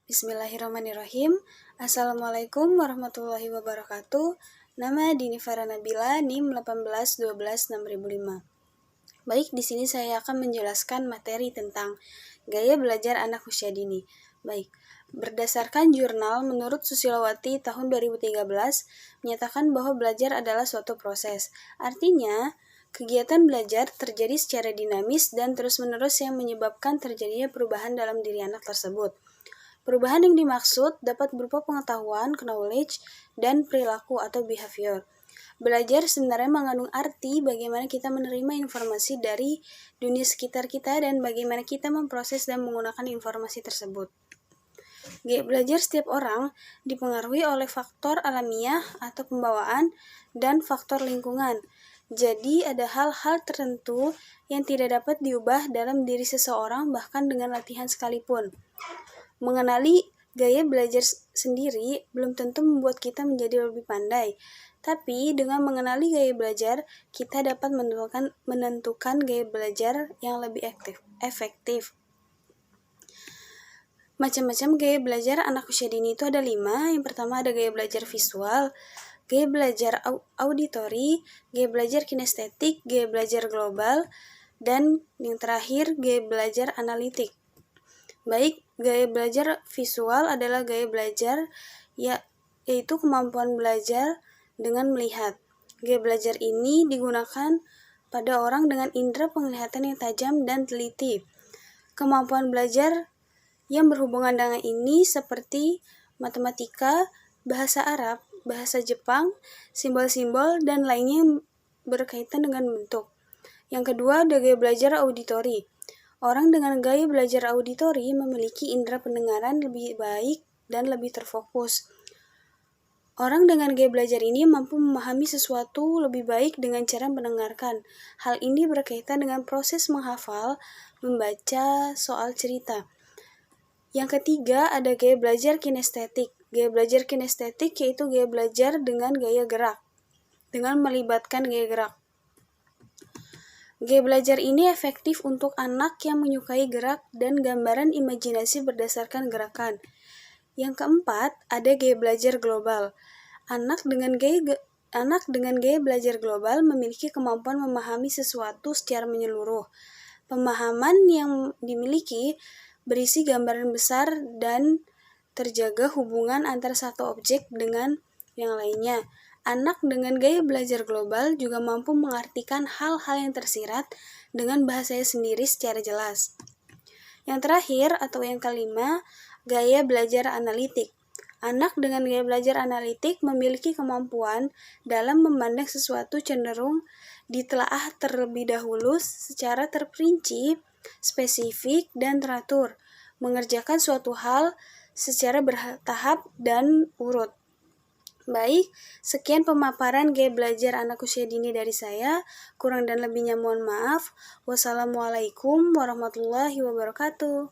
Bismillahirrahmanirrahim. Assalamualaikum warahmatullahi wabarakatuh. Nama Dini Farah Nabila, NIM 18126005. Baik, di sini saya akan menjelaskan materi tentang gaya belajar anak usia dini. Baik, berdasarkan jurnal menurut Susilowati tahun 2013 menyatakan bahwa belajar adalah suatu proses. Artinya, kegiatan belajar terjadi secara dinamis dan terus-menerus yang menyebabkan terjadinya perubahan dalam diri anak tersebut. Perubahan yang dimaksud dapat berupa pengetahuan, knowledge, dan perilaku atau behavior. Belajar sebenarnya mengandung arti bagaimana kita menerima informasi dari dunia sekitar kita dan bagaimana kita memproses dan menggunakan informasi tersebut. Gaya belajar setiap orang dipengaruhi oleh faktor alamiah atau pembawaan dan faktor lingkungan. Jadi ada hal-hal tertentu yang tidak dapat diubah dalam diri seseorang bahkan dengan latihan sekalipun. Mengenali gaya belajar sendiri belum tentu membuat kita menjadi lebih pandai, tapi dengan mengenali gaya belajar, kita dapat menentukan gaya belajar yang lebih efektif. Macam-macam gaya belajar anak usia dini itu ada 5. Yang pertama ada gaya belajar visual, gaya belajar auditori, gaya belajar kinestetik, gaya belajar global, dan yang terakhir gaya belajar analitik. Baik, gaya belajar visual adalah gaya belajar yaitu kemampuan belajar dengan melihat. Gaya belajar ini digunakan pada orang dengan indera penglihatan yang tajam dan teliti. Kemampuan belajar yang berhubungan dengan ini seperti matematika, bahasa Arab, bahasa Jepang, simbol-simbol, dan lainnya yang berkaitan dengan bentuk. Yang kedua ada gaya belajar auditori. Orang dengan gaya belajar auditori memiliki indera pendengaran lebih baik dan lebih terfokus. Orang dengan gaya belajar ini mampu memahami sesuatu lebih baik dengan cara mendengarkan. Hal ini berkaitan dengan proses menghafal, membaca soal cerita. Yang ketiga ada gaya belajar kinestetik. Gaya belajar kinestetik yaitu gaya belajar dengan gaya gerak, dengan melibatkan gaya gerak. Gaya belajar ini efektif untuk anak yang menyukai gerak dan gambaran imajinasi berdasarkan gerakan. Yang keempat, ada gaya belajar global. Anak dengan gaya belajar global memiliki kemampuan memahami sesuatu secara menyeluruh. Pemahaman yang dimiliki berisi gambaran besar dan terjaga hubungan antara satu objek dengan yang lainnya. Anak dengan gaya belajar global juga mampu mengartikan hal-hal yang tersirat dengan bahasanya sendiri secara jelas. Yang terakhir atau yang kelima, gaya belajar analitik. Anak dengan gaya belajar analitik memiliki kemampuan dalam memandang sesuatu cenderung ditelaah terlebih dahulu secara terperinci, spesifik, dan teratur, mengerjakan suatu hal secara bertahap dan urut. Baik, sekian pemaparan gaya belajar anak usia dini dari saya. Kurang dan lebihnya mohon maaf. Wassalamualaikum warahmatullahi wabarakatuh.